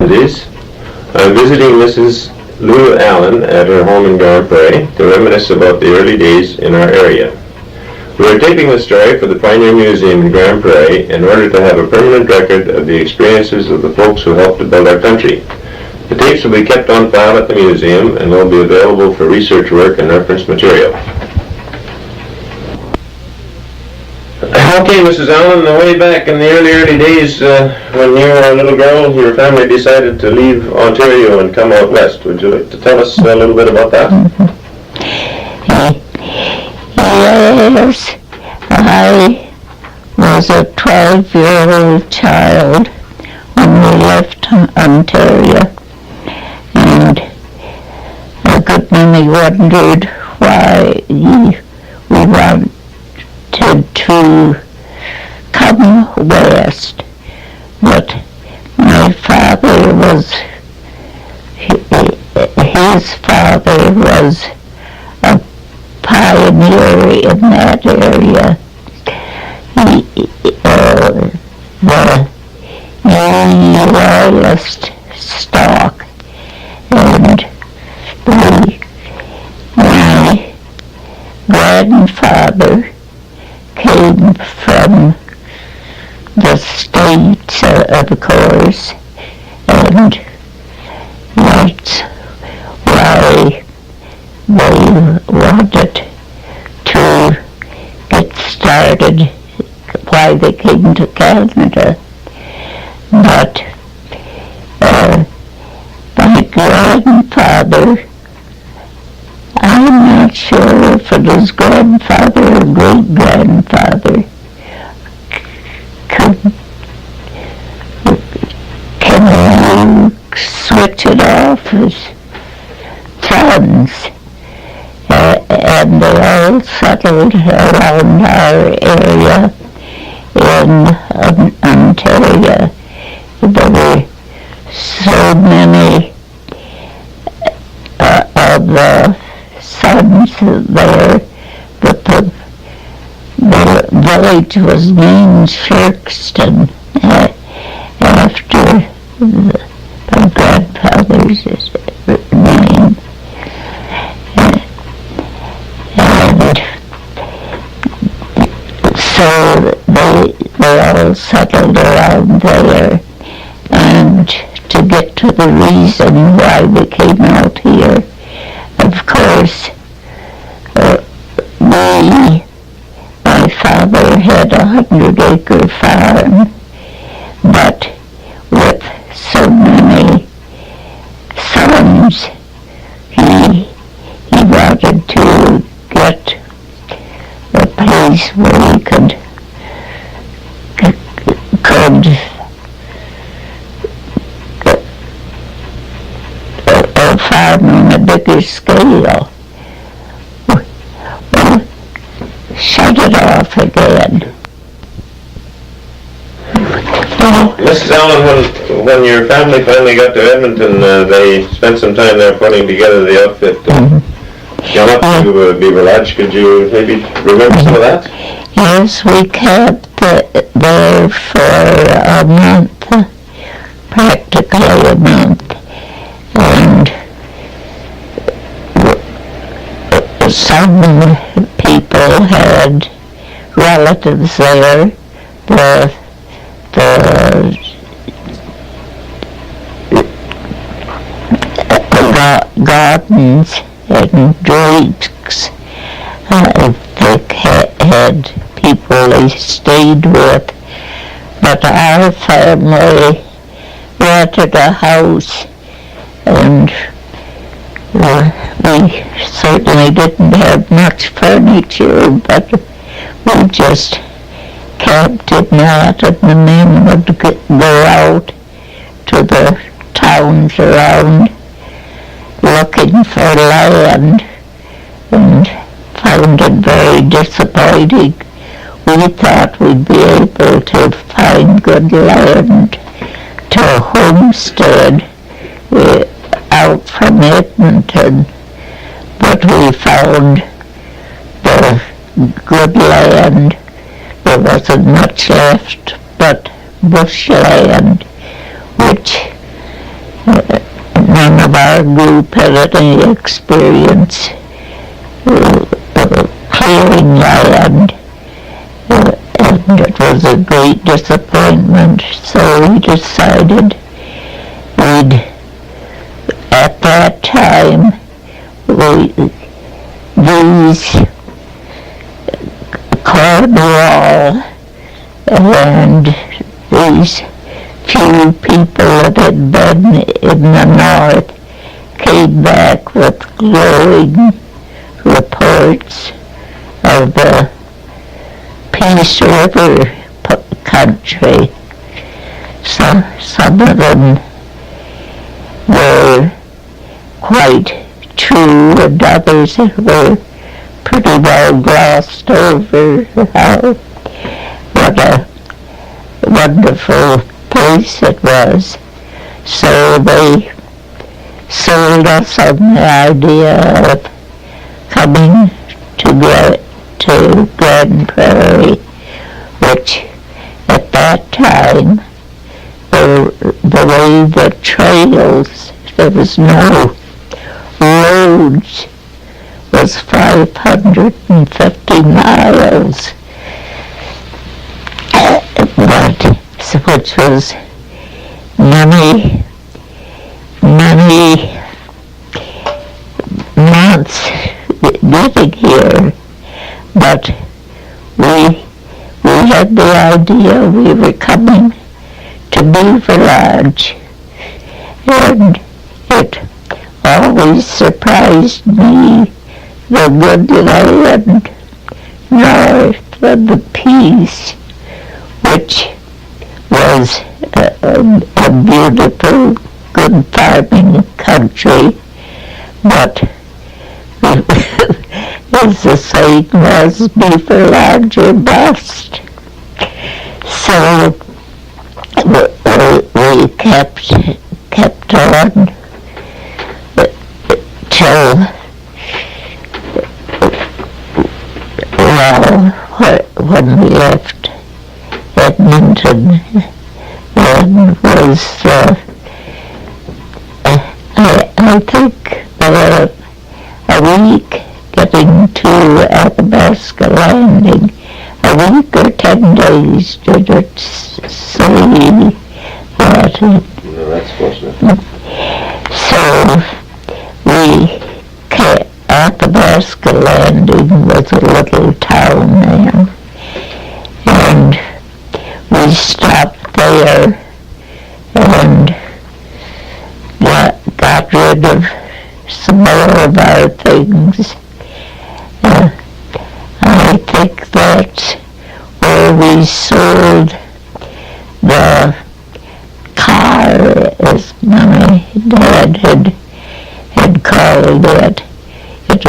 Deputies. I'm visiting Mrs. Lulu Allen at her home in Grande Prairie to reminisce about the early days in our area. We are taping the story for the Pioneer Museum in Grande Prairie in order to have a permanent record of the experiences of the folks who helped to build our country. The tapes will be kept on file at the museum and will be available for research work and reference material. Okay, Mrs. Allen, way back in the early days when you were a little girl, your family decided to leave Ontario and come out west. Would you like to tell us a little bit about that? Yes, I was a 12-year-old child when we left Ontario, and a good many wondered why we wanted to come west. But my father was, his father was a pioneer in that area. The royalist stock, and my grandfather came from the States, of course, and that's why they wanted to get started, why they came to Canada. But my grandfather, I'm not sure if it was grandfather or great-grandfather, can you switch it off as sons? And they all settled around our area in Ontario. There were so many of the sons there that the village was named Sherkston after my grandfather's name. And so they all settled around there. And to get to the reason why we came out here, of course, my father had a 100-acre farm, but with so many sons, he wanted to get a place where he could farm on a bigger scale. Well, shut it off again. Mrs. Allen, when your family finally got to Edmonton, they spent some time there putting together the outfit. Gone up to Beaverlodge. Could you maybe remember some of that? Yes, we camped there for a month, practically a month, and some people had relatives there. The gardens and drakes, they had people they stayed with, but our family rented a house, and we certainly didn't have much furniture, but we just camped in that, and the men would go out to the towns around looking for land, and found it very disappointing. We thought we'd be able to find good land to homestead out from Edmonton, but we found the good land. There wasn't much left but bushland, which our group had any experience clearing land, and it was a great disappointment, so we decided at that time, these Cornwall and these few people that had been in the north came back with glowing reports of the Peace River country. So some of them were quite true, and others were pretty well glossed over. What a wonderful place it was. So they sold us on the idea of coming to Grande Prairie, which at that time, the way the trails, there was no roads, was 550 miles, which was many months getting here. But we had the idea we were coming to Beaverlodge, and it always surprised me the good land north of the Peace, which was a beautiful, good farming country, but as the saying was, Beaverlodge or bust. So we kept on till, when we left Edmonton, then was, I think, a week getting to Athabasca Landing, a week or 10 days, did it say that? No, that's close enough. So Athabasca Landing was a little town then, and we stopped there and got rid of some more of our things. I think that's where we sold the car, as my dad had called it. It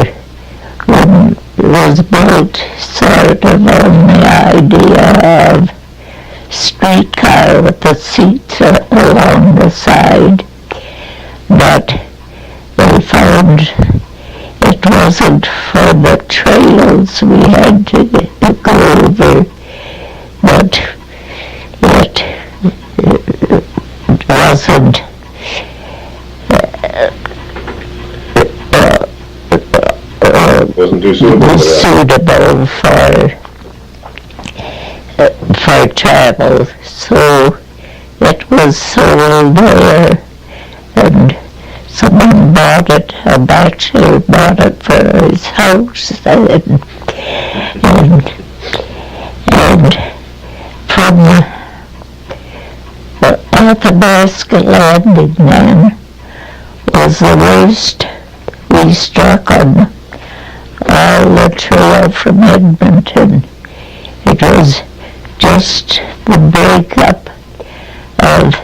was built sort of on the idea of streetcar with the seats along the side, but we found it wasn't for the trails we had to go over, but it wasn't wasn't too suitable for travel, so it was sold there, and someone bought it, a bachelor bought it for his house then, and from the Athabasca Landing then was the worst we struck on all the trail from Edmonton. It was just the breakup of,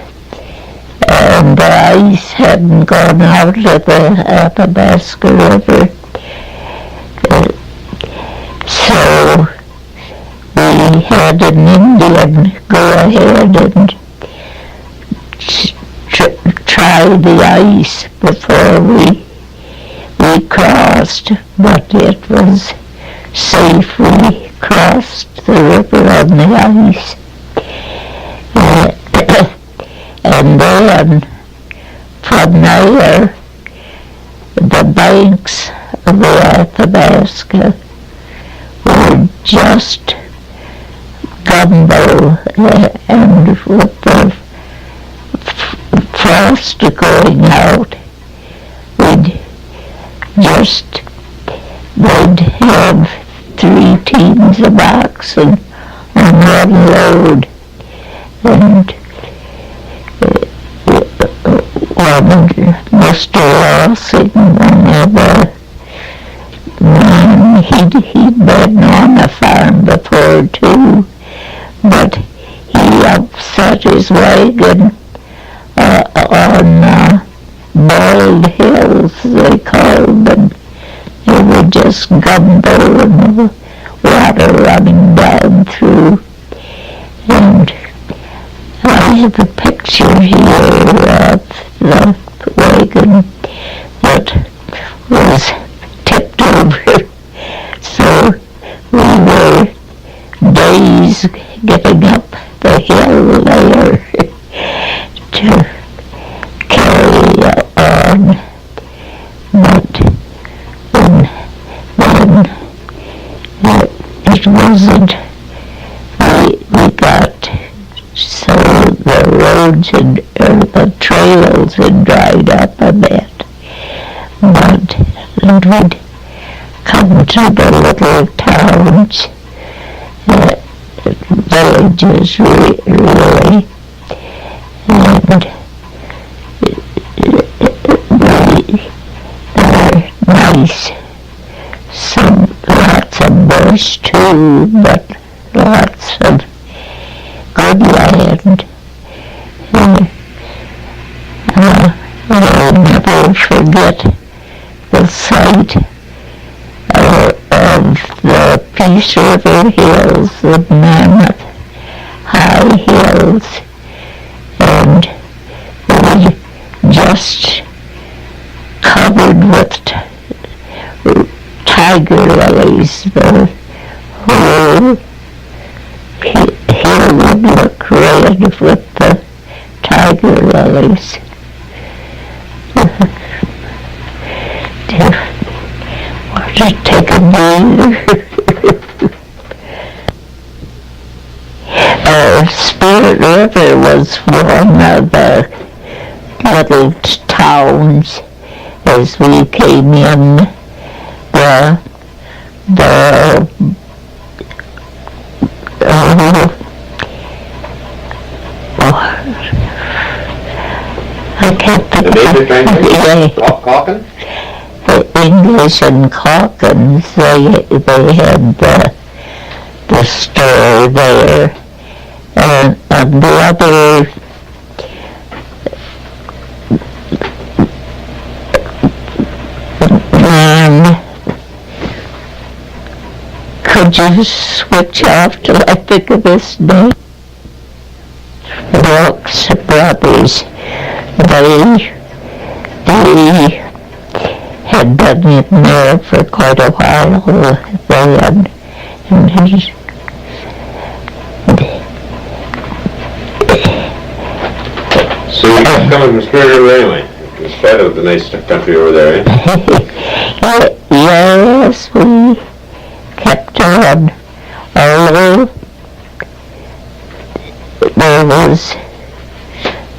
and the ice hadn't gone out of the Athabasca River. So we had an Indian go ahead and try the ice before we crossed, but it was safe. We crossed the river on the ice. And then from there the banks of the Athabasca were just gumbo, and with the frost going out, they'd have 3 teams of oxen on one load, and Mr. Lawson, one of the men, he'd been on a farm before too, but he upset his wagon on bald hills, they called them. They were just gumbo and the water running down through. And I have a picture here of the wagon that was tipped over. So we were days getting up the hill there to carry on. But then it wasn't, we got, so the roads and the trails had dried up a bit, but we'd come to the little towns, villages really, and they're nice. Lots of bush too, but lots of good land. I'll never forget the sight of the Peace River Hills, the Mammoth High Hills, and we just covered with tiger lilies. The whole hill would look red with the tiger lilies. Want to take a breather? Spirit River was one of the little towns as we came in. I can't think of Calkin? The English and Calkins, they had the store there, and the other man, could you switch off till I think of his name? Brooks Brothers. They had been in there for quite a while then, and so you kept coming from Spirit River anyway, in spite of the nice country over there, eh? Yes, we kept on, although there was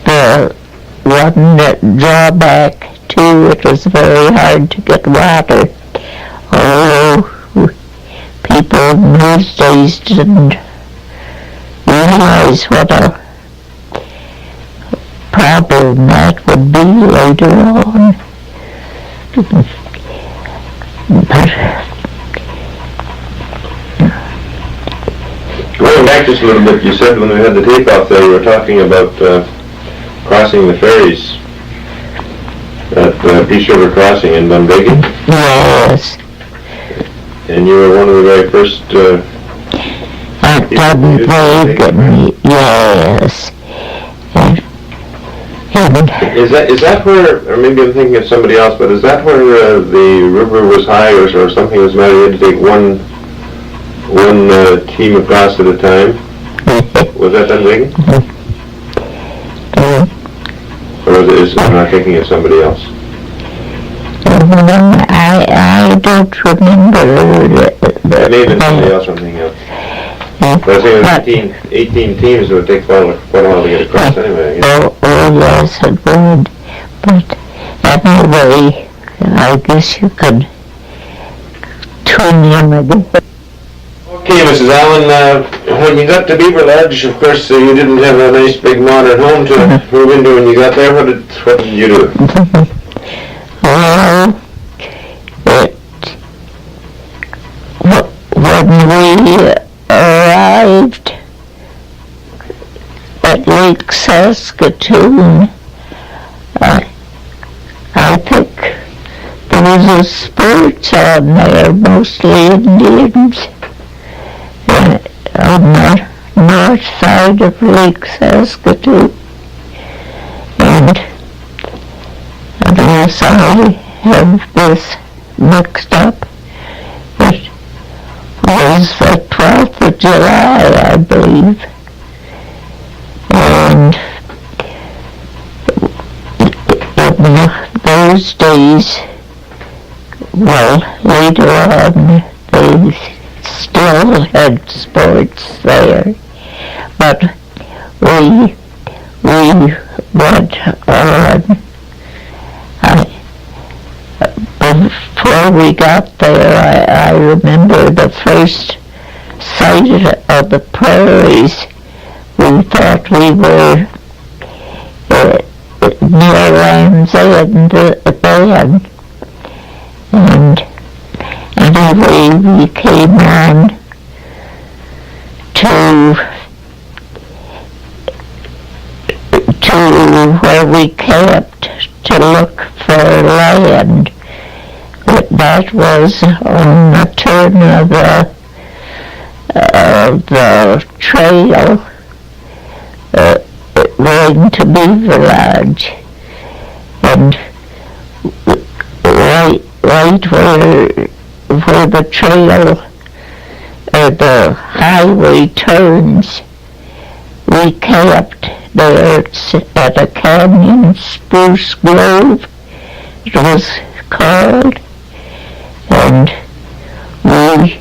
the one drawback too, it was very hard to get water. Although people in those days didn't realize what a problem that would be later on. Going back just a little bit, you said when we had the tape out there, you were talking about crossing the ferries at Peace River Crossing in Dunvegan. Yes. And you were one of the very first At Dunvegan, yes. Is that where, or maybe I'm thinking of somebody else, but is that where the river was high or something was matter? You had to take one team across at a time? Was that Dunvegan? Or is it, I'm not thinking of somebody else? I don't remember Maybe somebody else or something else. But I think it was 18 teams, it would take quite a while to get across anyway. Oh, yes, it would. But anyway, I guess you could tune in again. Okay, Mrs. Allen, when you got to Beaverlodge, of course, you didn't have a nice big modern home to move into when you got there. What did you do? Well, when we arrived at Lake Saskatoon, I think there was a sports on there, mostly Indians, on the north side of Lake Saskatoon. And unless I have this mixed up, it was the 12th of July, I believe. And in those days, well, later on, they still had sports there, but we went on. Before we got there, I remember the first sight of the prairies. We thought we were near Land's End then, and anyway, we came on to where we camped to look for land. That was on the turn of the trail going to Beaverlodge, and right where the trail or the highway turns, we camped there at a canyon spruce grove, it was called, and we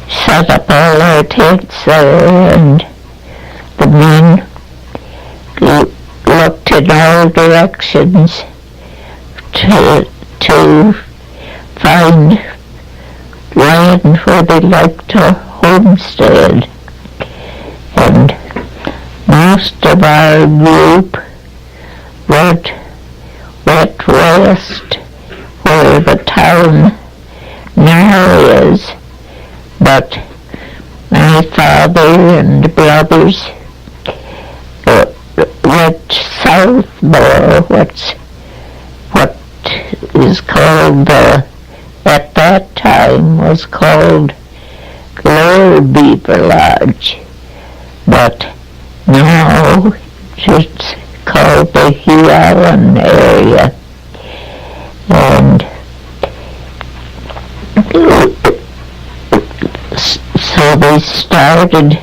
set up all our tents there, and the men looked in all directions to find land where they liked to homestead. And most of our group went west where the town now is, but my father and brothers went south more, what is called at that time was called Lower Beaverlodge, but now it's called the Hugh Allen area. And so they started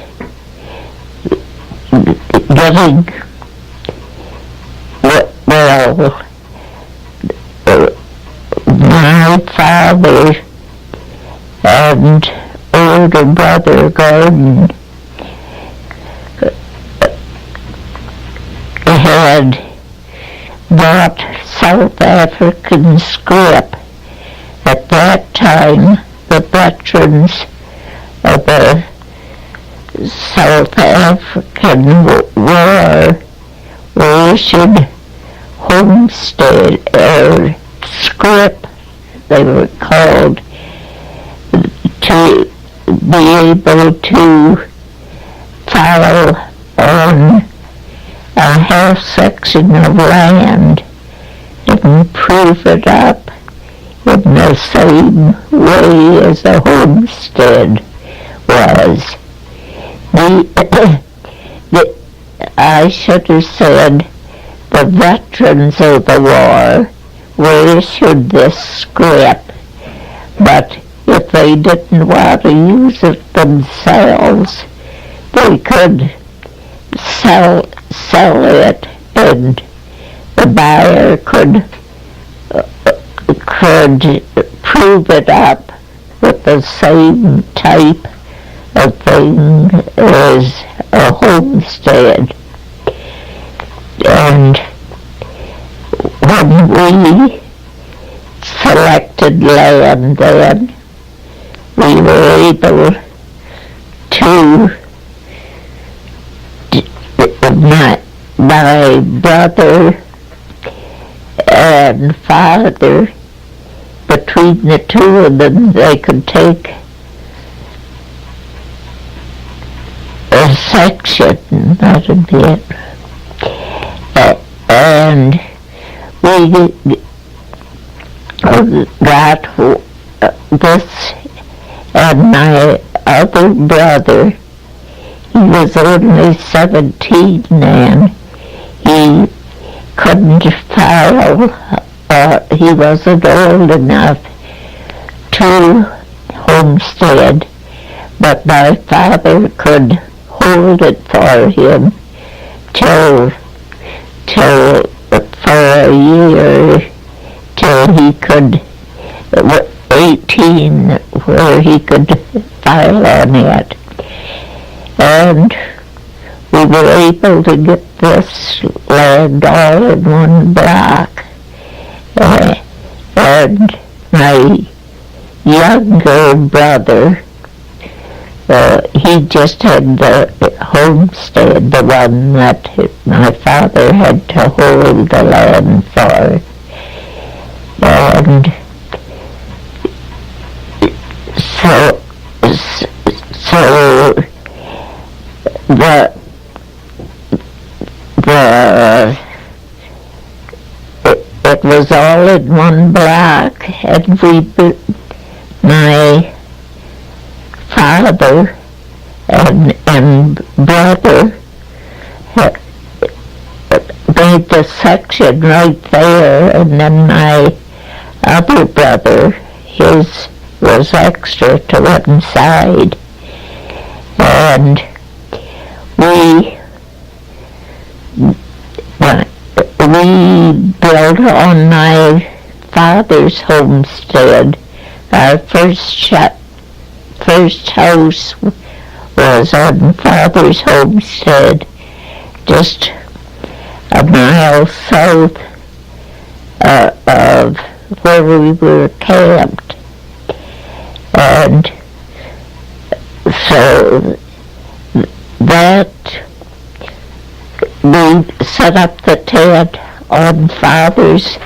getting, well, my father and older brother Gordon had bought South African scrip. At that time, the veterans of the South African War were issued homestead or scrip, they were called, to be able to follow on a half section of land and improve it up in the same way as a homestead was. I should have said the veterans of the war were issued this scrip, but if they didn't want to use it themselves, they could sell it, and the buyer could could prove it up with the same type of thing as a homestead. And when we selected land then, we were able to, my brother and father, between the two of them, they could take a section, that'd be it. And we got this, and my other brother, he was only 17 then, he couldn't file, he wasn't old enough to homestead, but my father could hold it for him till for a year, till he could, 18, where he could file on it. And we were able to get this land all in one block. And my younger brother, he just had the homestead, the one that my father had to hold the land for. And so it was all in one block, and my father and brother made the section right there, and then my other brother, his was extra to one side, and we built on my father's homestead. Our first house was on father's homestead, just a mile south of where we were camped. And so that we set up the tent on father's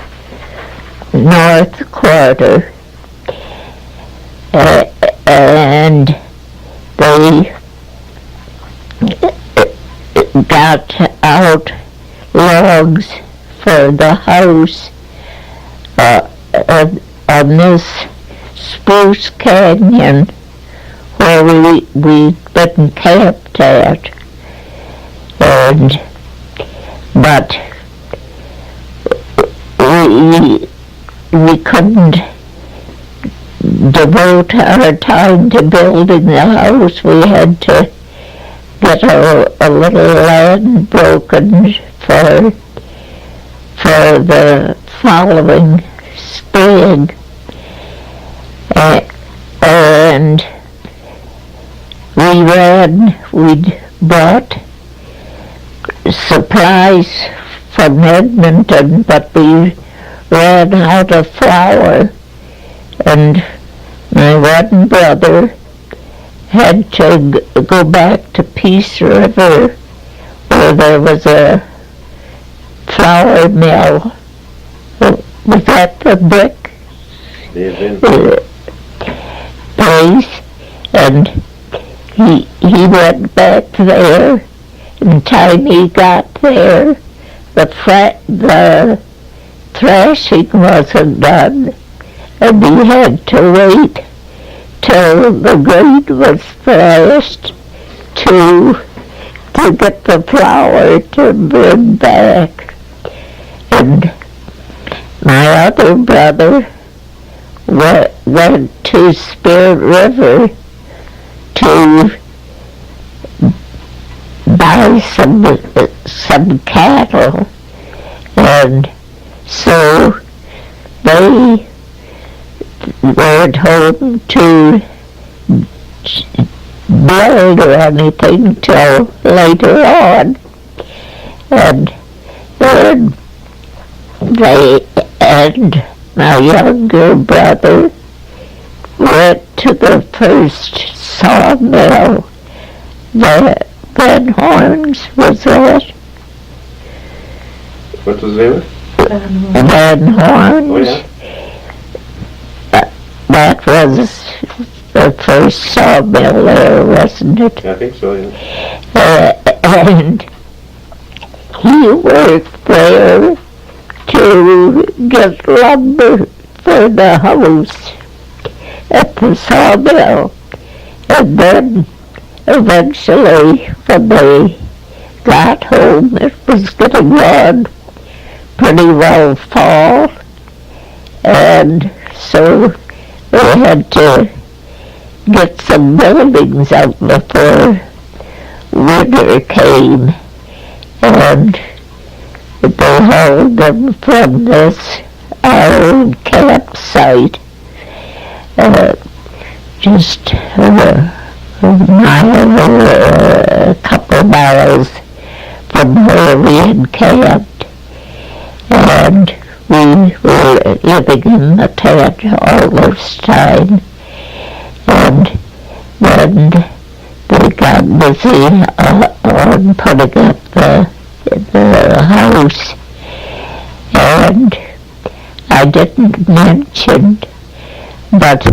north quarter, and they got out logs for the house on this spruce canyon where we'd been camped at. But we couldn't devote our time to building the house. We had to get a little land broken for the following spring. And we'd bought supplies from Edmonton, but we ran out of flour, and my one brother had to go back to Peace River, where there was a flour mill. Was that the brick place? And he went back there, and time he got there, the thrashing wasn't done, and he had to wait till the grain was thrashed to get the flour to bring back. And my other brother went to Spirit River to buy some cattle, and so they at home to build or anything till later on. And then they and my younger brother went to the first sawmill that Van Horn's was at. What was the name of it? Van Horn's. Oh, yeah. That was the first sawmill there, wasn't it? I think so, yeah. And he worked there to get lumber for the house at the sawmill. And then eventually, when they got home, it was getting on pretty well fall. And so they had to get some buildings out before winter came. And they hauled them from this old campsite just a couple miles from where we had camped. And we were living in the tent all this time. And then they got busy on putting up the house. And I didn't mention, but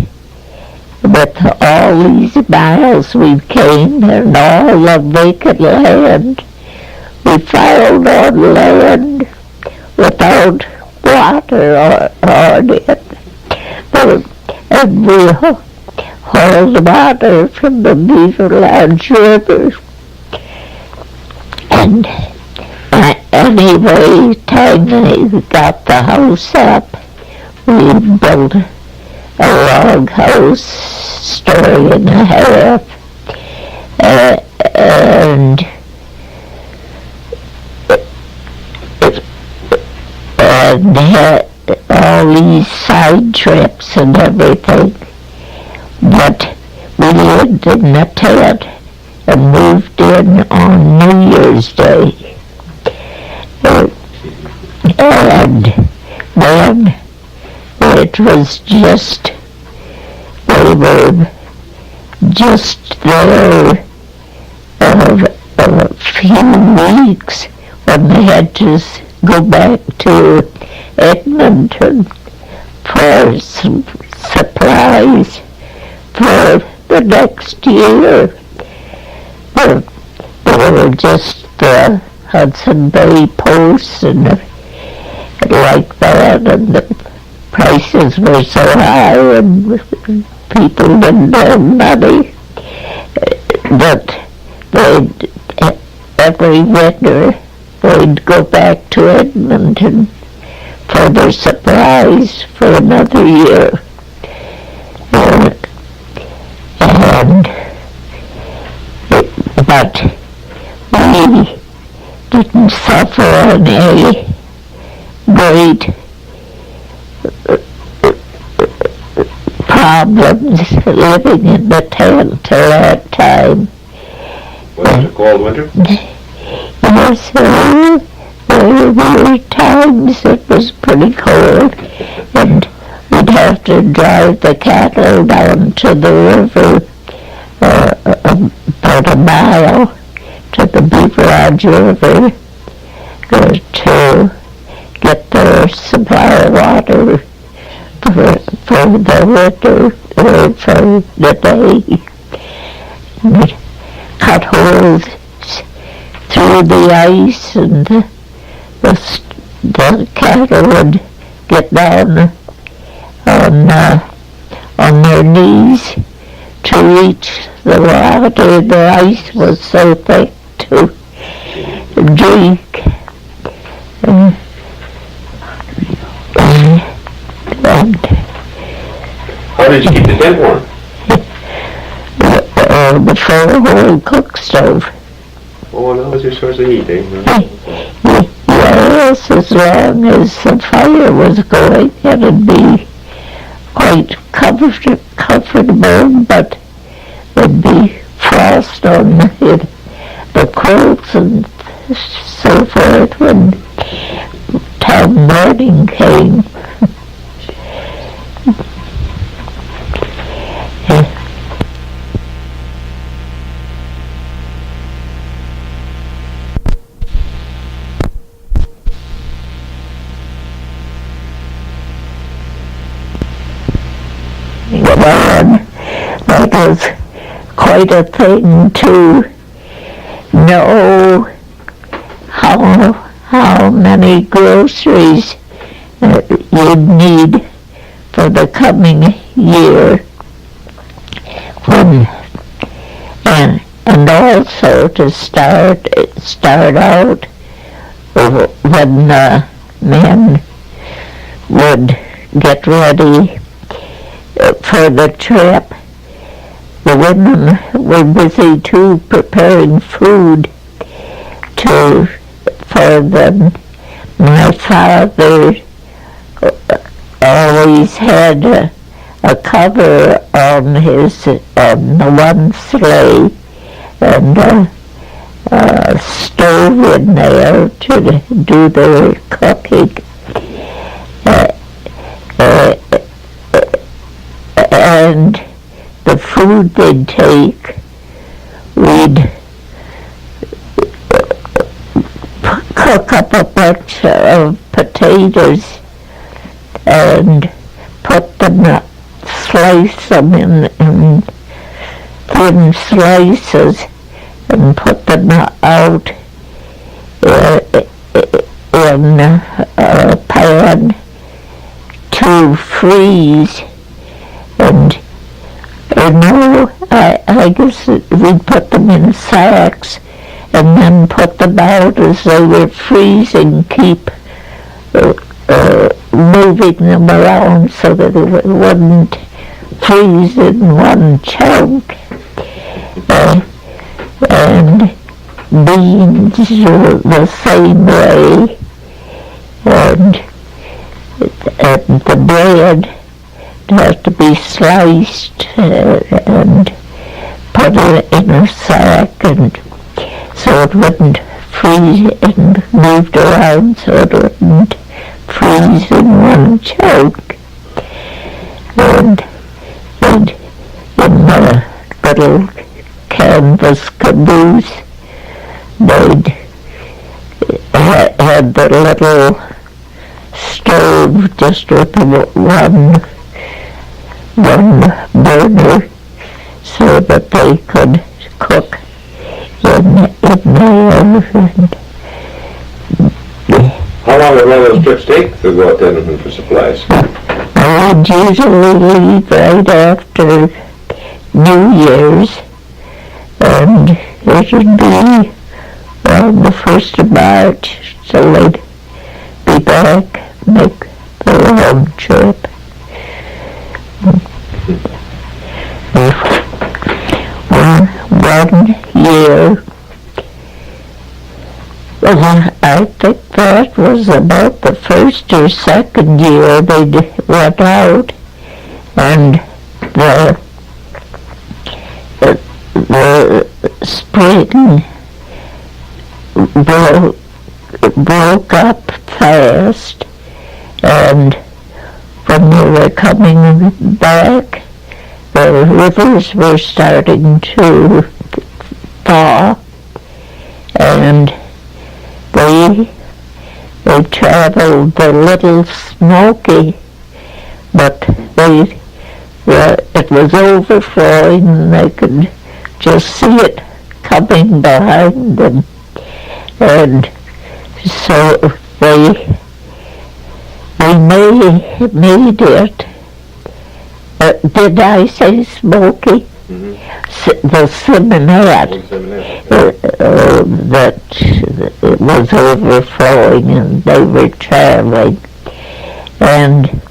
with all these miles we came and all the vacant land, we filed on land without water on it. And we hauled water from the Beaverlodge River. And anyway, time they got the house up, we built a log house, story and a half, and had all these side trips and everything. But we lived in a tent and moved in on New Year's Day. And then it was just, they were just there a few weeks when they had to go back to Edmonton for some supplies for the next year. There were just the Hudson Bay Post and like that, and the prices were so high and people didn't have money. But every winter they'd go back to Edmonton for their supplies for another year. But we didn't suffer any great problems living in the tent till that time. Was it a cold winter? Yes, there were times it was pretty cold, and we'd have to drive the cattle down to the river about a mile to the Beaverlodge River to get their supply of water for the winter, or for the day. We'd cut holes through the ice, and the cattle would get down on their knees to reach the water. The ice was so thick to drink. How did you keep the tent warm? The four-hole cook stove. Oh, that was your source of heat, eh? Yes, as long as the fire was going, it'd be quite comfortable, but there'd be frost on it, the quilts and so forth when time morning came. That was quite a thing to know how many groceries you'd need for the coming year, and also to start out when the men would get ready for the trip. The women were busy too preparing food for them. My father always had a cover on the one sleigh and a stove in there to do their cooking. And the food they'd take, we'd cook up a bunch of potatoes and slice them in thin slices and put them out in a pan to freeze. And I guess we'd put them in sacks and then put them out as they were freezing, keep moving them around so that it wouldn't freeze in one chunk. And beans were the same way, and the bread had to be sliced and put in a sack, and so it wouldn't freeze, and moved around so it wouldn't freeze in one chunk. And in the little canvas caboose, they'd had the little stove just with one burner so that they could cook in there. How long would one of those trips take to go out to Edmonton for supplies? I'd usually leave right after New Year's, and it would be around the 1st of March, so they'd be back, make the round trip. One year, I think that was about the first or second year they went out, and the spring broke up fast, and when they were coming back, the rivers were starting to thaw, and they traveled the Little Smoky, but it was overflowing and they could just see it coming behind them, and so they made it. Did I say Smoky? Mm-hmm. The Simonette, that it was overflowing and they were traveling, and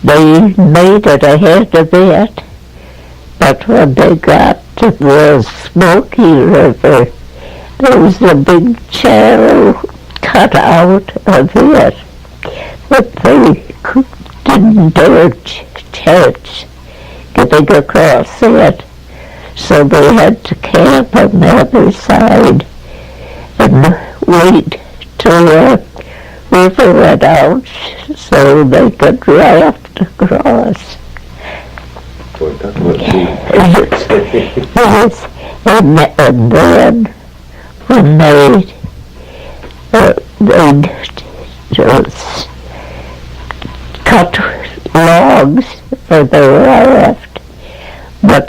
they made it ahead of it, but when they got to the Smoky River, there was a big channel cut out of it that they didn't dare chance getting across it. So they had to camp on the other side and wait till the river went out so they could raft across. Boy, that would be... Yes, and then when they just cut logs for the raft, but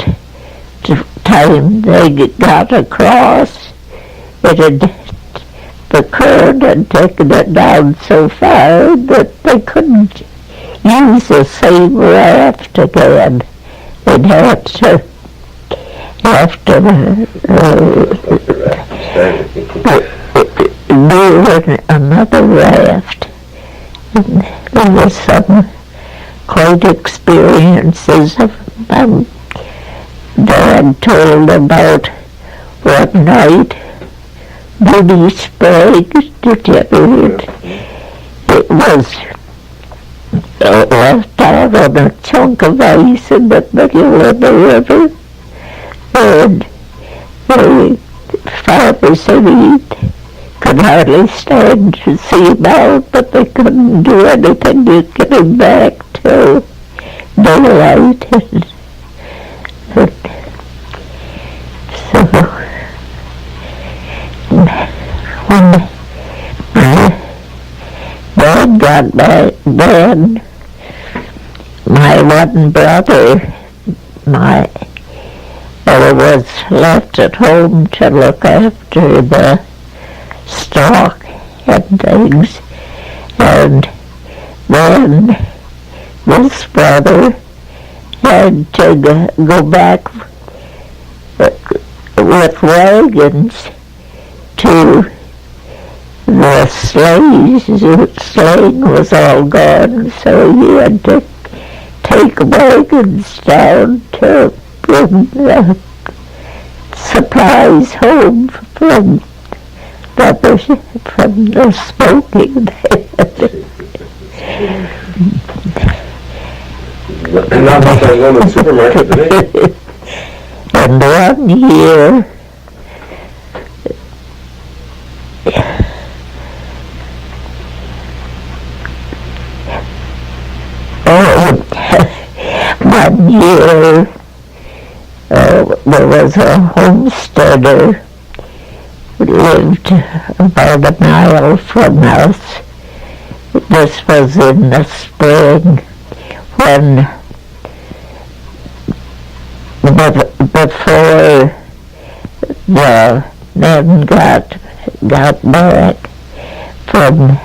the time they got across, the current had taken it down so far that they couldn't use the same raft again. They'd have to do another raft. And there was some quite experiences Dad told about one night Moody Sprague. Did you ever read? It was left out on a chunk of ice in the middle of the river, and the farmer said he could hardly stand to see him out, but they couldn't do anything to get him back till daylight. And so when Dad got back, then my one brother, was left at home to look after the stock and things, and then this brother had to go back with wagons to the sleighs. The sleighing was all gone, so he had to take wagons down to bring the supplies home from the smoking. Not much I go to the supermarket today. And one year, there was a homesteader who lived about a mile from us. This was in the spring when, before the men got back from,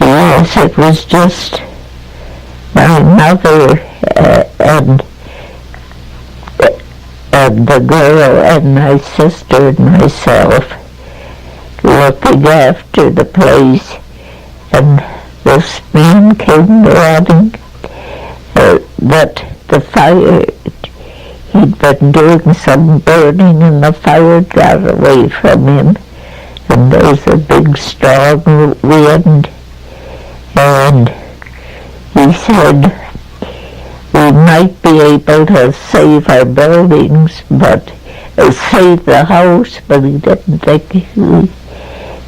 yes, it was just my mother and the girl and my sister and myself looking after the place, and this man came running, but the fire, he'd been doing some burning and the fire got away from him, and there was a big strong wind, and he said we might be able to save our buildings, but save the house, but he didn't think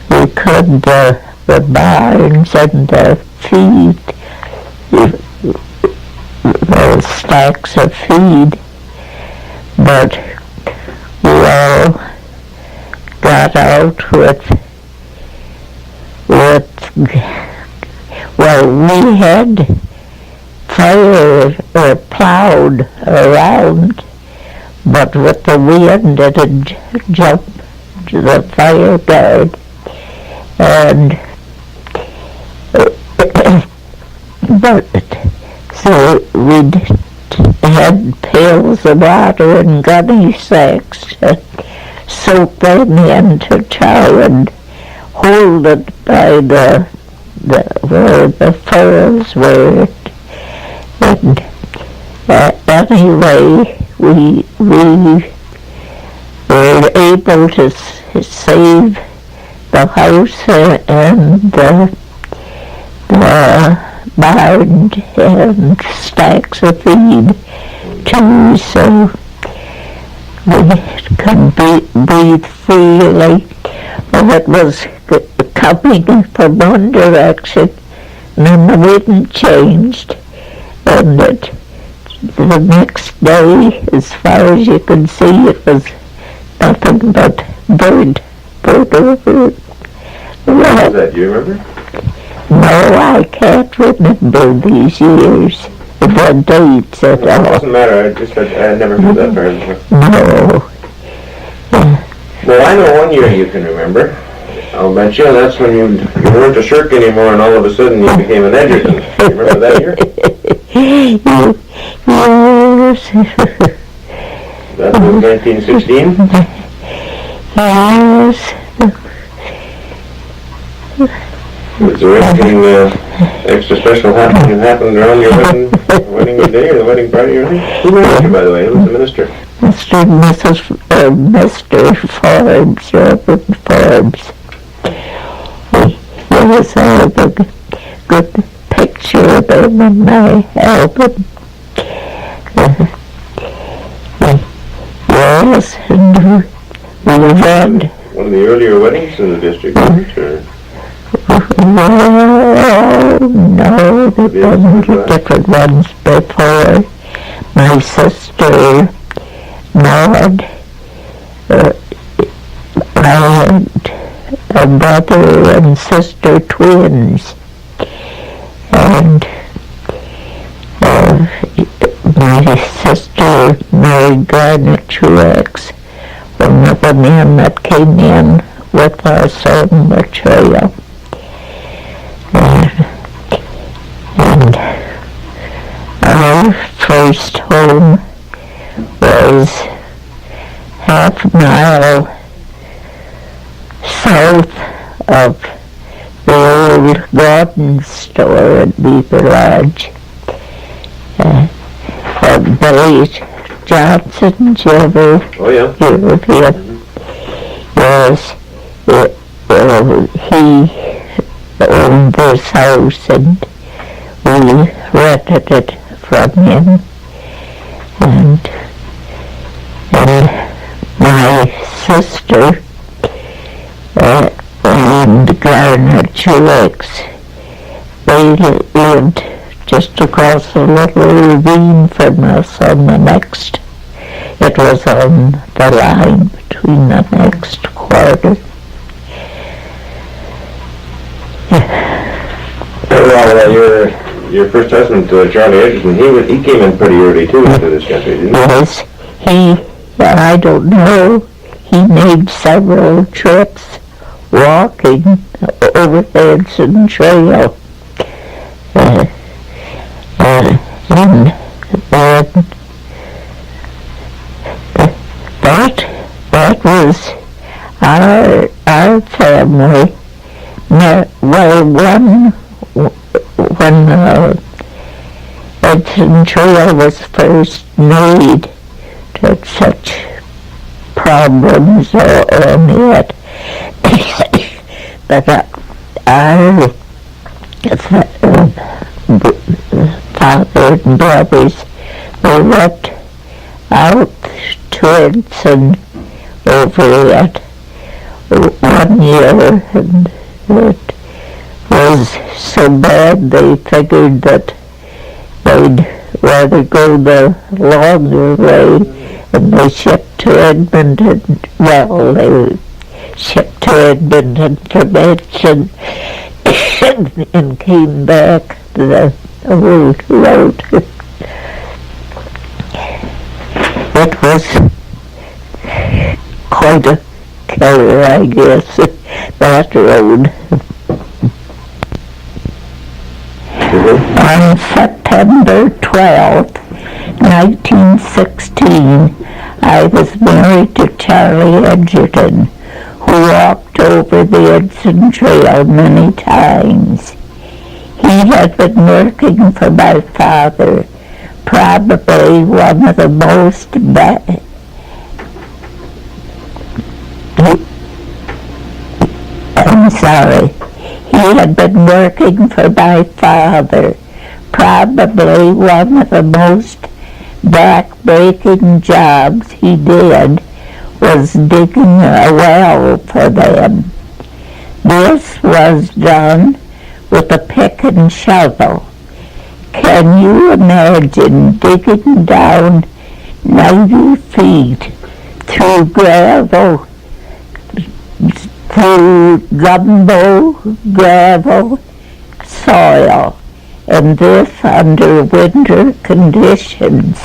we could, the barns and the feed, the stacks of feed, but we all got out well, we had fire plowed around, but with the wind it had jumped to the fire guard, and but so we'd had pails of water and gunny sacks to soak them in to try and hold it by where the furrows were. And anyway, we were able to save the house and the barn and stacks of feed too, so we can breathe freely. Well, it was coming from one direction, and then the wind changed, and the next day, as far as you could see, it was nothing but bird over. What was that, do you remember? No, I can't remember these years, the dates at It all. doesn't matter, I had never heard that part before. No. Well, I know one year you can remember. I'll bet you that's when you weren't a Sherk anymore and all of a sudden you became an Edgerton. You remember that year? Yes. That was 1916? Yes. Was there anything extra special happened around your wedding day or the wedding party or anything? Who was you, by the way? Who was the minister? Mr. and Mr. Forbes, Reverend Forbes. Yes, I have a good picture of him in my album. Yes, and we had... One of the earlier weddings in the district, or? Well, no, there were different ones before. My sister, Maud, I had a brother and sister twins, and my sister married Grande Prairie, one of the men that came in with us on the trail. And our first home was half a mile south of the old garden store at Beaverlodge. Billy Johnson, did you ever hear of him? Yes, he owned this house and we rented it from him. And my sister and Grande Prairie, they lived just across a little ravine from us on the next. It was on the line between the next quarter. Well, your first husband, Charlie Edgerton, he came in pretty early too into this country, didn't he? Yes, I don't know, he made several trips walking over the Edgerton Trail. And that was our family. Well, when Edgerton Trail was first made, had such problems on it. But our father and brothers, they went out to Edson over it 1 year, and it was so bad they figured that they'd rather go the longer way, and they shipped to Edmonton. Well, they shipped to Edmonton from Edson and came back the old road. It was quite a killer, I guess, that road. On September 12th, 1916, I was married to Charlie Edgerton, who walked over the Edson Trail many times. He had been working for my father, probably one of the most he had been working for my father. Probably one of the most back-breaking jobs he did was digging a well for them. This was done with a pick and shovel. Can you imagine digging down 90 feet through gravel, through gumbo gravel soil, and this under winter conditions?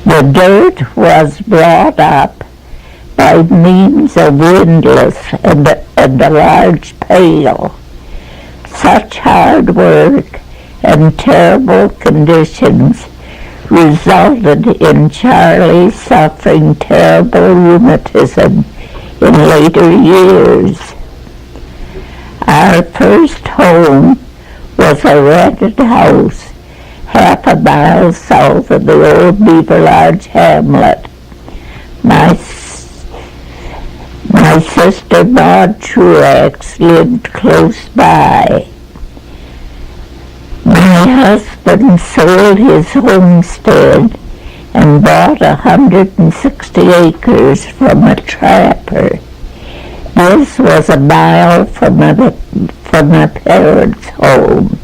The dirt was brought up by means of windlass and a large pail. Such hard work and terrible conditions resulted in Charlie suffering terrible rheumatism in later years. Our first home was a rented house half a mile south of the old Beaverlodge hamlet. My sister Maud Truex lived close by. My husband sold his homestead and bought 160 acres from a trapper. This was a mile from my parents' home.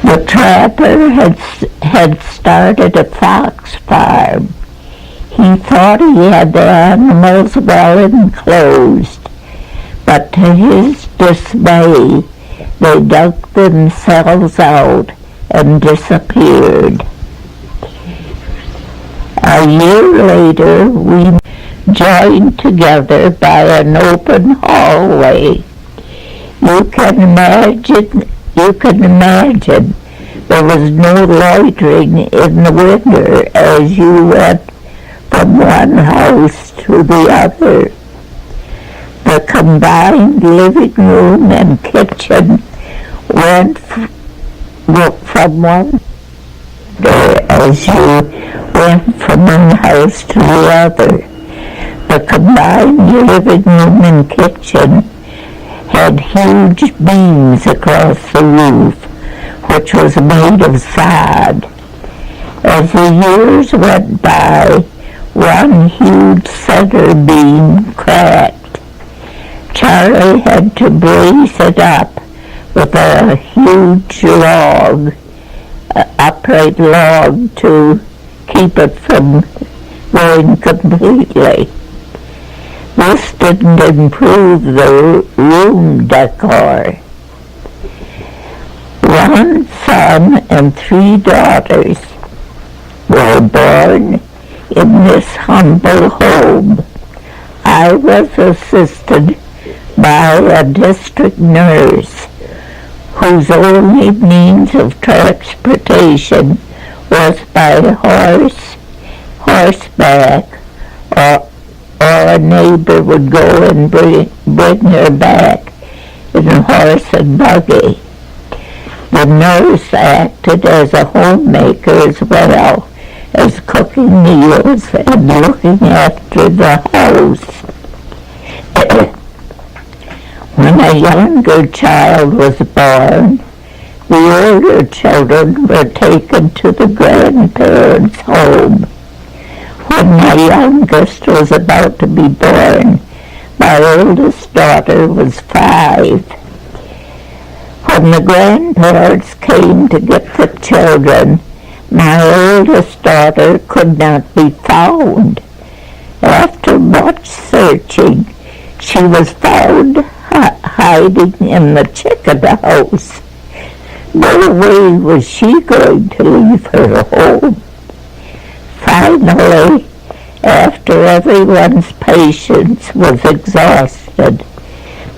The trapper had started a fox farm. He thought he had the animals well enclosed, but to his dismay, they dug themselves out and disappeared. A year later, we joined together by an open hallway. You can imagine there was no loitering in the winter as you went from one house to the other. The combined living room and kitchen went from one door as you went from one house to the other. The combined living room and kitchen had huge beams across the roof, which was made of sod. As the years went by, one huge center beam cracked. Charlie had to brace it up with a huge log, upright log, to keep it from going completely. This didn't improve the room decor. One son and 3 daughters were born in this humble home. I was assisted by a district nurse whose only means of transportation was by horseback, or a neighbor would go and bring her back in a horse and buggy. The nurse acted as a homemaker as well as cooking meals and looking after the house. When a younger child was born, the older children were taken to the grandparents' home. When my youngest was about to be born, my oldest daughter was 5. When the grandparents came to get the children, my oldest daughter could not be found. After much searching, she was found hiding in the chicken house. No way was she going to leave her home. Finally, after everyone's patience was exhausted,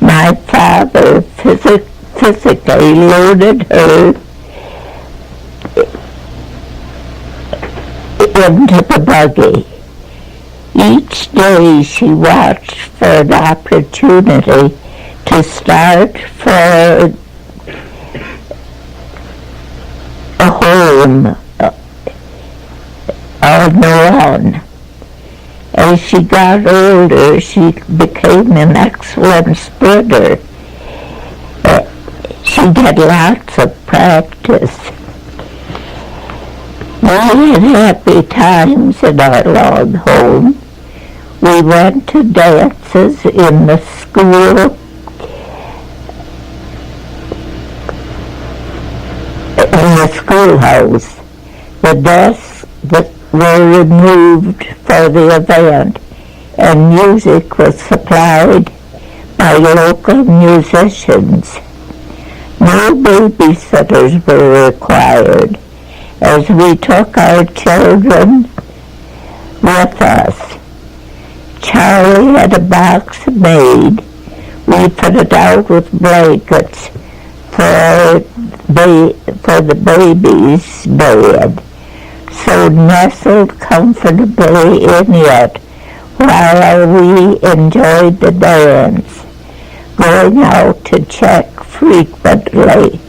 my father physically loaded her into the buggy. Each day she watched for an opportunity to start for a home on her own. As she got older, she became an excellent spreader. She had lots of practice. We had happy times in our log home. We went to dances in the school, in the schoolhouse. The desks that were removed for the event, and music was supplied by local musicians. No babysitters were required, as we took our children with us. Charlie had a box made. We put it out with blankets for the baby's bed, so nestled comfortably in it while we enjoyed the dance, going out to check frequently,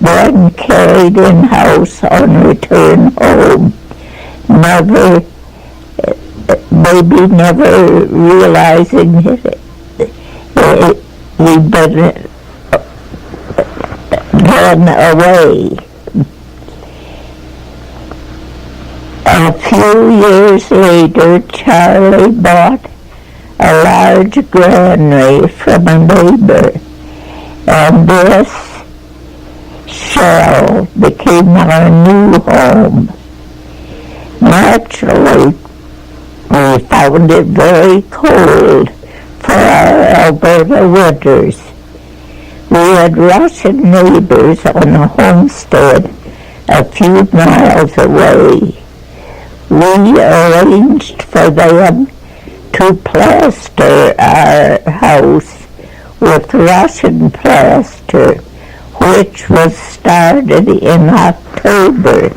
then carried in-house on return home, maybe never realizing we'd been gone away. A few years later, Charlie bought a large granary from a neighbor, and this shell became our new home. Naturally, we found it very cold for our Alberta winters. We had Russian neighbors on a homestead a few miles away. We arranged for them to plaster our house with Russian plaster, which was started in October.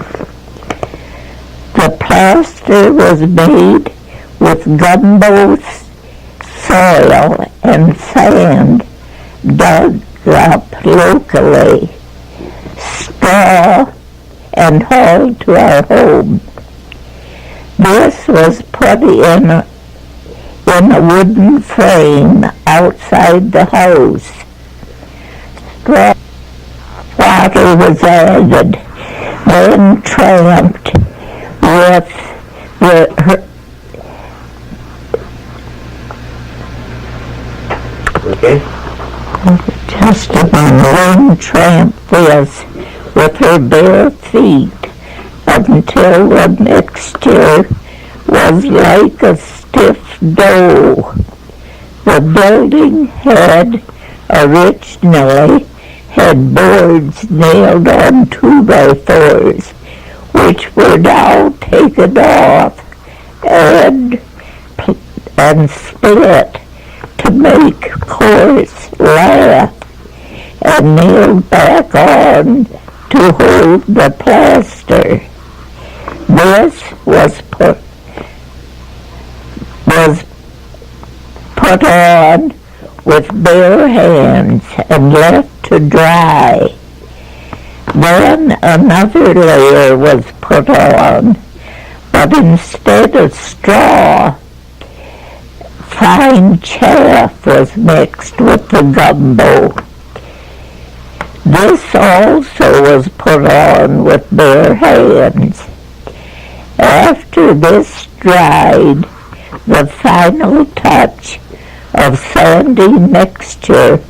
The plaster was made with gumbo soil and sand dug up locally, straw, and hauled to our home. This was put in a wooden frame outside the house. Water was added, then tramped with just a long tramp with her bare feet until the mixture was like a stiff dough. The building had originally had boards nailed on 2x4s, which were now taken off and split to make coarse lath and nailed back on to hold the plaster. This was put on with bare hands and left to dry. Then another layer was put on, but instead of straw, fine chaff was mixed with the gumbo. This also was put on with bare hands. After this dried, the final touch of sandy mixture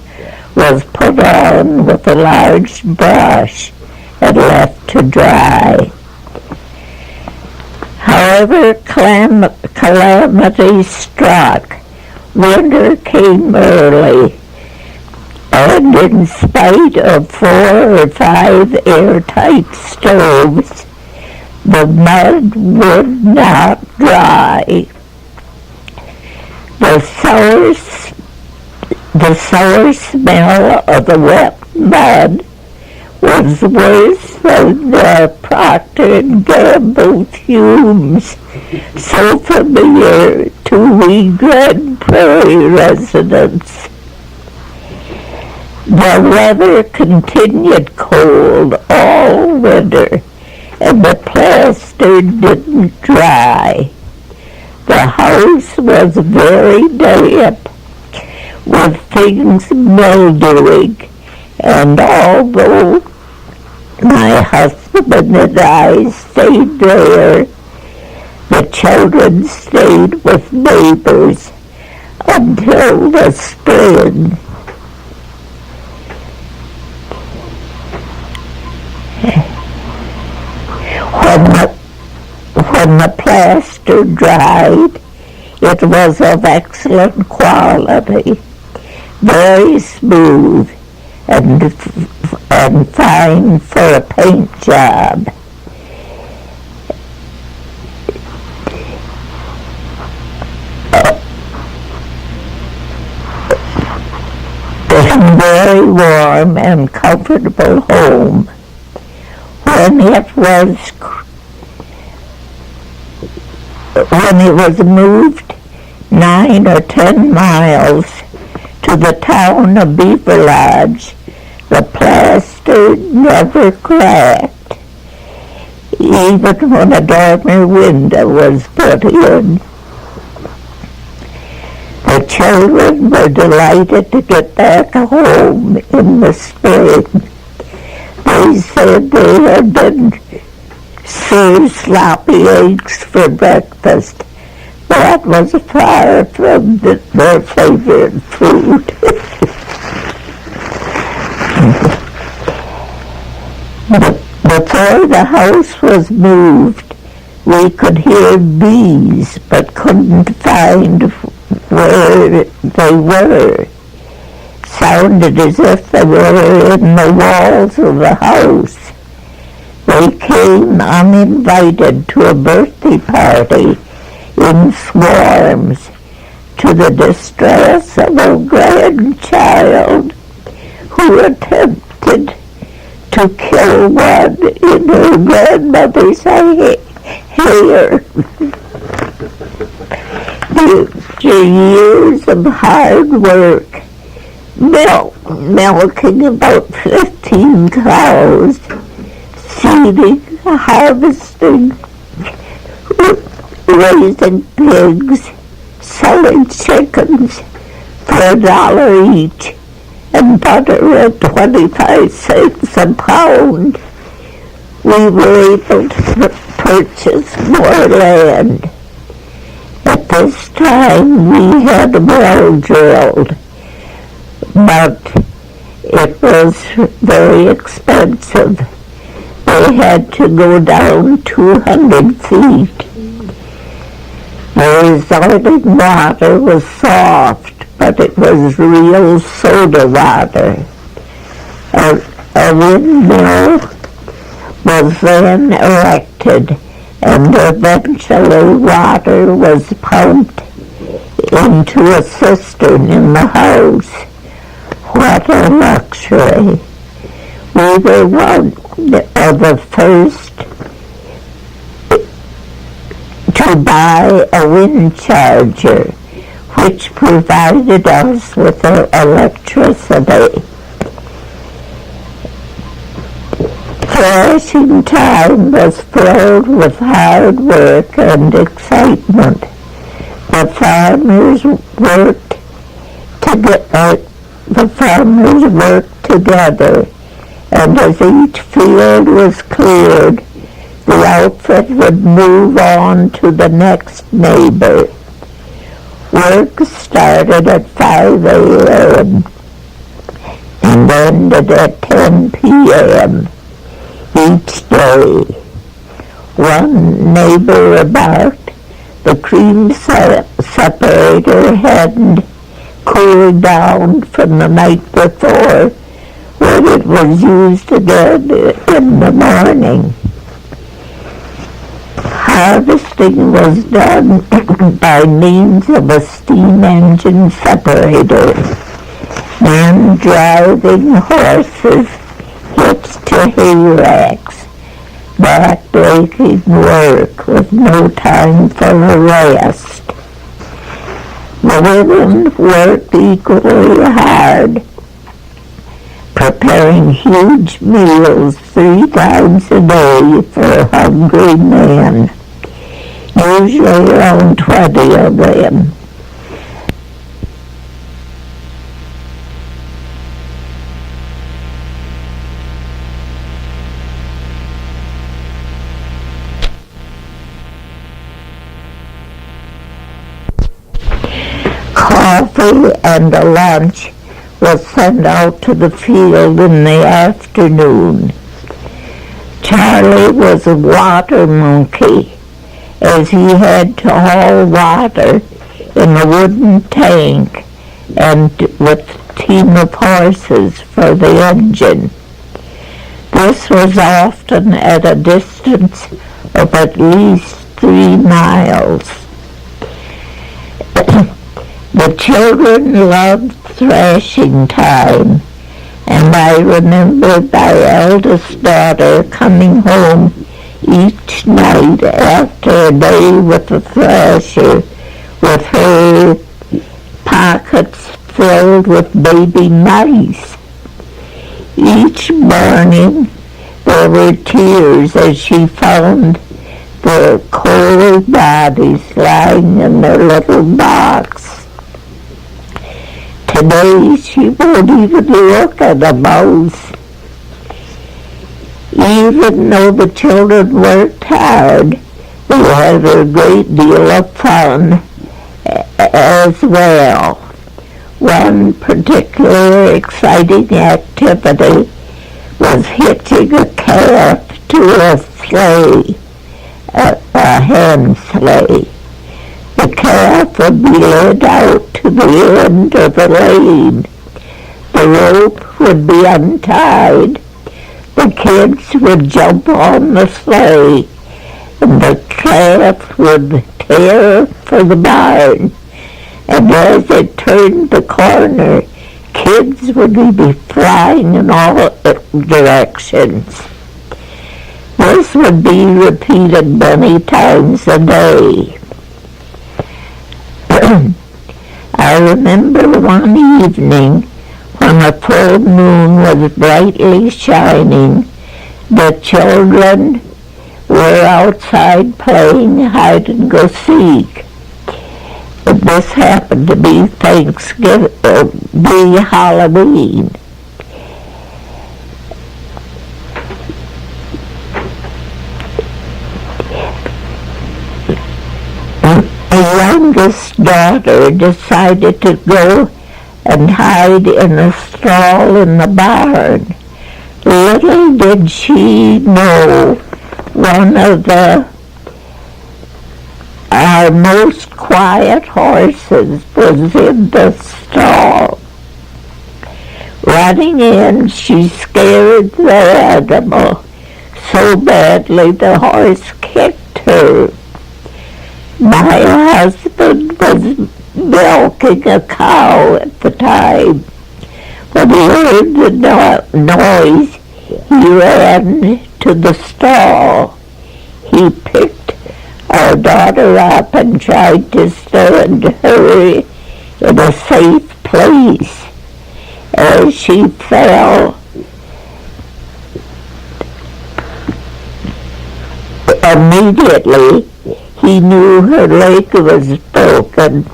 was put on with a large brush and left to dry. However, calamity struck. Winter came early, and in spite of 4 or 5 airtight stoves, the mud would not dry. The sour smell of the wet mud was worse than the Procter & Gamble fumes so familiar to we Grande Prairie residents. The weather continued cold all winter, and the plaster didn't dry. The house was very damp, with things mildewing, and although my husband and I stayed there, the children stayed with neighbors until the spring. When the plaster dried, it was of excellent quality, very smooth and fine for a paint job. A very warm and comfortable home. When it was moved 9 or 10 miles to the town of Beaverlodge, the plaster never cracked, even when a dormer window was put in. The children were delighted to get back home in the spring. They said they had been served sloppy eggs for breakfast. That was far from their favorite food. Before the house was moved, we could hear bees, but couldn't find where they were. Sounded as if they were in the walls of the house. They came uninvited to a birthday party in swarms, to the distress of a grandchild who attempted to kill one in her grandmother's hair. After years of hard work, milking about 15 cows, seeding, harvesting, raising pigs, selling chickens for $1 each, and butter at 25 cents a pound, we were able to purchase more land. At this time we had a well drilled, but it was very expensive. They had to go down 200 feet. The resulting water was soft, but it was real soda water. A windmill was then erected, and eventually water was pumped into a cistern in the house. What a luxury! We were one of the first to buy a wind charger, which provided us with electricity. Threshing time was filled with hard work and excitement. The farmers worked together, and as each field was cleared, the outfit would move on to the next neighbor. Work started at 5 a.m. and ended at 10 p.m. each day. One neighbor remarked the cream separator hadn't cooled down from the night before when it was used again in the morning. Harvesting was done by means of a steam engine separator. Men driving horses hitched to hay racks, back-breaking work with no time for a rest. The women worked equally hard, preparing huge meals 3 times a day for hungry men. usually around 20 of them. Coffee and a lunch was sent out to the field in the afternoon. Charlie was a water monkey, as he had to haul water in a wooden tank and with a team of horses for the engine. This was often at a distance of at least 3 miles. The children loved thrashing time, and I remember my eldest daughter coming home each night after a day with the thrasher, with her pockets filled with baby mice. Each morning there were tears as she found their cold bodies lying in their little box. Today she won't even look at a mouse. Even though the children worked hard, they had a great deal of fun as well. One particularly exciting activity was hitching a calf to a sleigh, a hen sleigh. The calf would be led out to the end of the lane. The rope would be untied. The kids would jump on the sleigh, and the calf would tear for the barn. And as it turned the corner, kids would be flying in all directions. This would be repeated many times a day. I remember one evening when a full moon was brightly shining, the children were outside playing hide and go seek. This happened to be Halloween. The youngest daughter decided to go and hide in a stall in the barn. Little did she know one of our most quiet horses was in the stall. Running in, she scared the animal so badly the horse kicked her. My husband was milking a cow at the time. When he heard the noise, he ran to the stall. He picked our daughter up and tried to stand her in a safe place. As she fell, immediately he knew her leg was broken.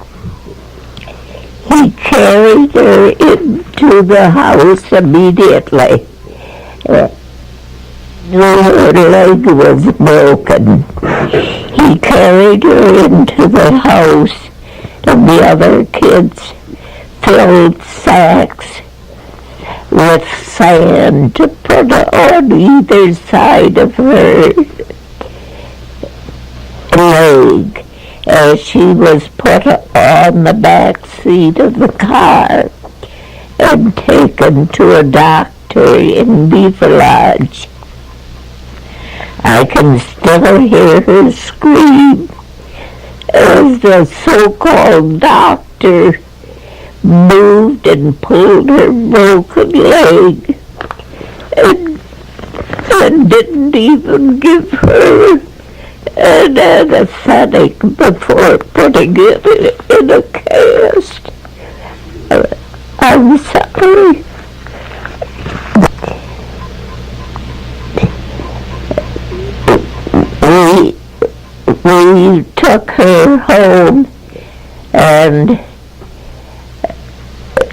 He carried her into the house immediately. Her leg was broken. He carried her into the house, and the other kids filled sacks with sand to put on either side of her leg as she was put on the back seat of the car and taken to a doctor in Beaverlodge. I can still hear her scream as the so-called doctor moved and pulled her broken leg and didn't even give her an anesthetic before putting it in a cast. I'm sorry. We took her home and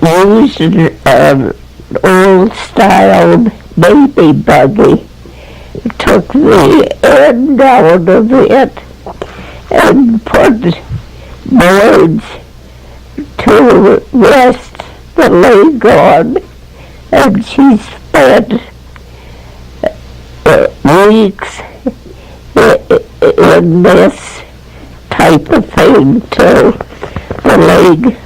used an old-style baby buggy, took the end out of it and put boards to rest the leg on, and she spent weeks in this type of thing till the leg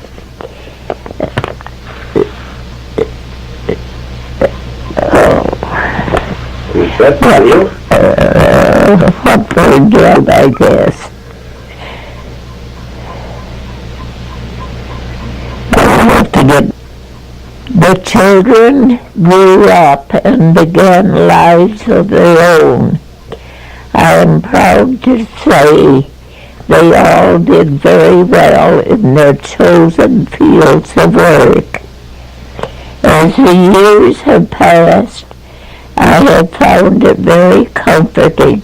That's real? what they did, I guess. The children grew up and began lives of their own. I am proud to say they all did very well in their chosen fields of work. As the years have passed, I have found it very comforting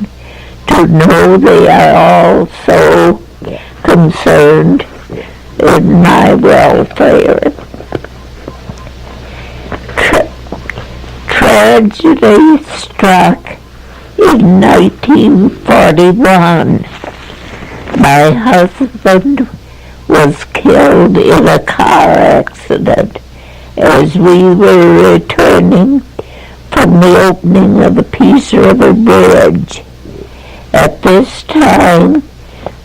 to know they are all so concerned in my welfare. Tragedy struck in 1941. My husband was killed in a car accident as we were returning from the opening of the Peace River Bridge. At this time,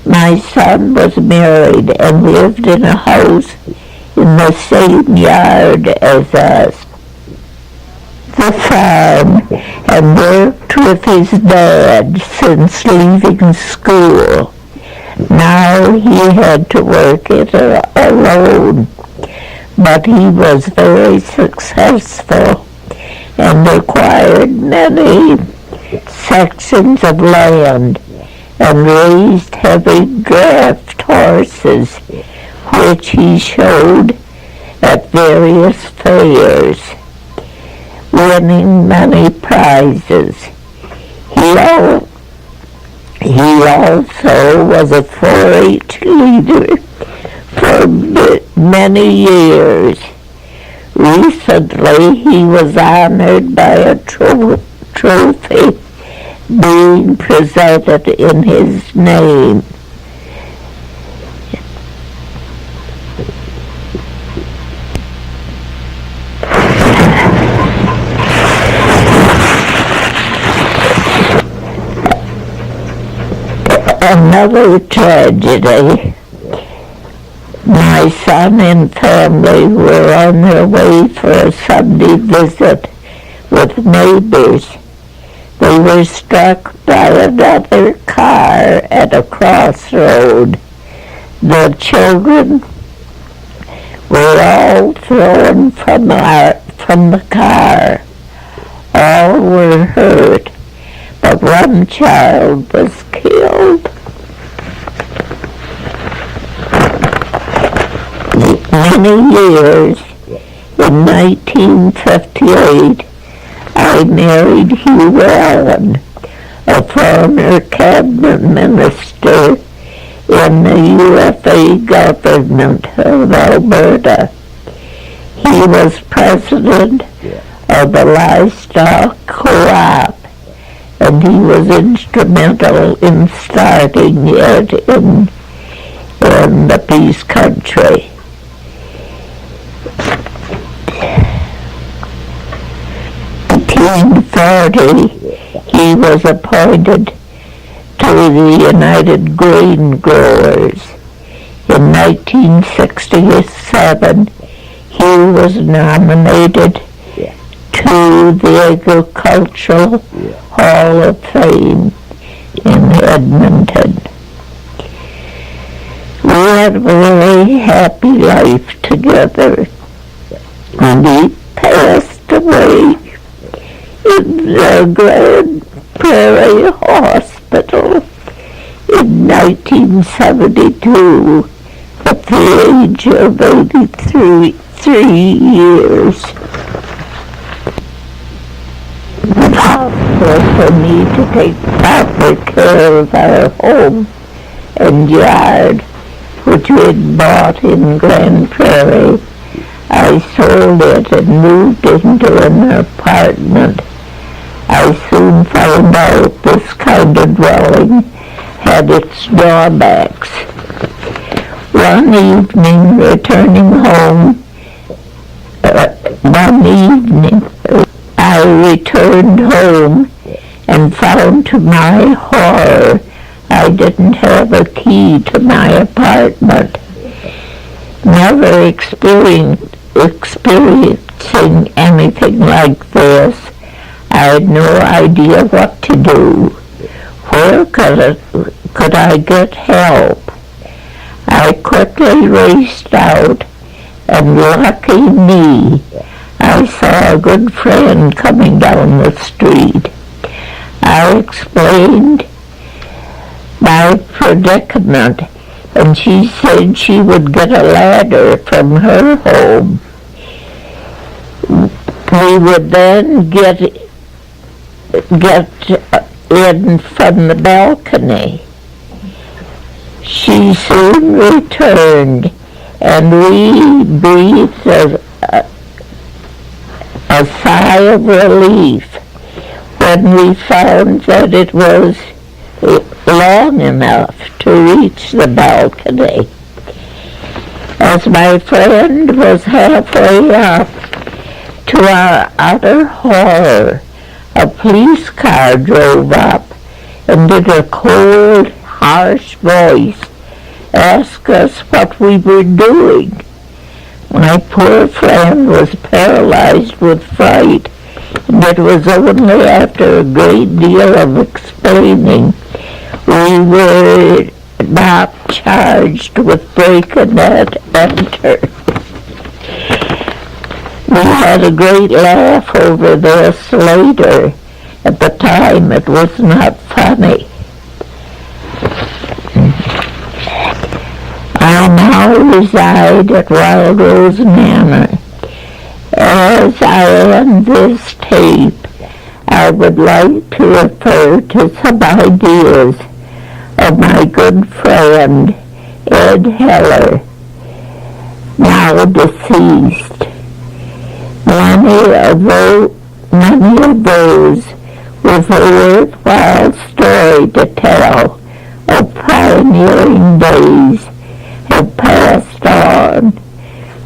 my son was married and lived in a house in the same yard as us. The farm and worked with his dad since leaving school. Now he had to work it alone, but he was very successful and acquired many sections of land and raised heavy draft horses, which he showed at various fairs, winning many prizes. He also was a 4-H leader for many years. Recently, he was honored by a trophy being presented in his name. Another tragedy. My son and family were on their way for a Sunday visit with neighbors. They were struck by another car at a crossroad. The children were all thrown from the car. All were hurt, but one child was killed. Many years, in 1958, I married Hugh Allen, a former cabinet minister in the UFA government of Alberta. He was president of the livestock co-op, and he was instrumental in starting it in the Peace Country. In 1940, he was appointed to the United Grain Growers. In 1967, he was nominated to the Agricultural Hall of Fame in Edmonton. We had a very happy life together, and he passed away in the Grande Prairie Hospital in 1972 at the age of 83 years. It was possible for me to take proper care of our home and yard which we had bought in Grande Prairie. I sold it and moved into an apartment. I soon found out this kind of dwelling had its drawbacks. One evening, I returned home and found to my horror I didn't have a key to my apartment. Never experiencing anything like this, I had no idea what to do. Where could I get help? I quickly raced out, and lucky me, I saw a good friend coming down the street. I explained my predicament, and she said she would get a ladder from her home. We would then get in from the balcony. She soon returned, and we breathed a sigh of relief when we found that it was long enough to reach the balcony. As my friend was halfway up, to our utter horror, a police car drove up and in a cold, harsh voice asked us what we were doing. My poor friend was paralyzed with fright, and it was only after a great deal of explaining we were not charged with break and enter. We had a great laugh over this later. At the time, it was not funny. I now reside at Wild Rose Manor. As I end this tape, I would like to refer to some ideas of my good friend Ed Heller, now deceased. Many of those with a worthwhile story to tell of pioneering days have passed on,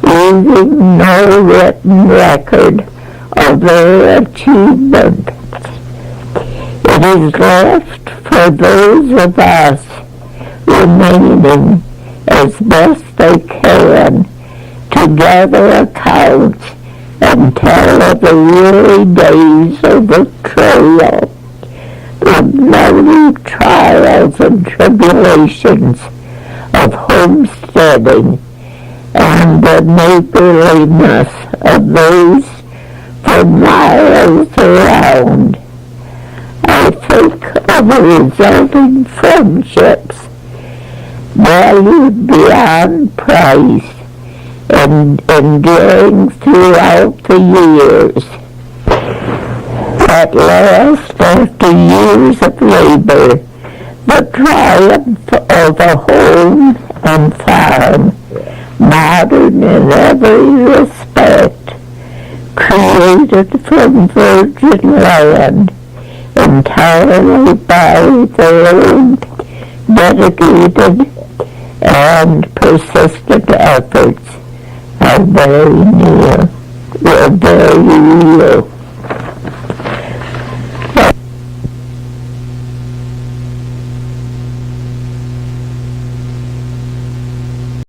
leaving no written record of their achievement. It is left for those of us remaining as best they can to gather accounts and tell of the weary days of the trail, the many trials and tribulations of homesteading, and the neighborliness of those for miles around. I think of the resulting friendships valued beyond price and enduring throughout the years. At last, after years of labor, the triumph of a home and farm, modern in every respect, created from virgin land, entirely by their own dedicated and persistent efforts, are very real.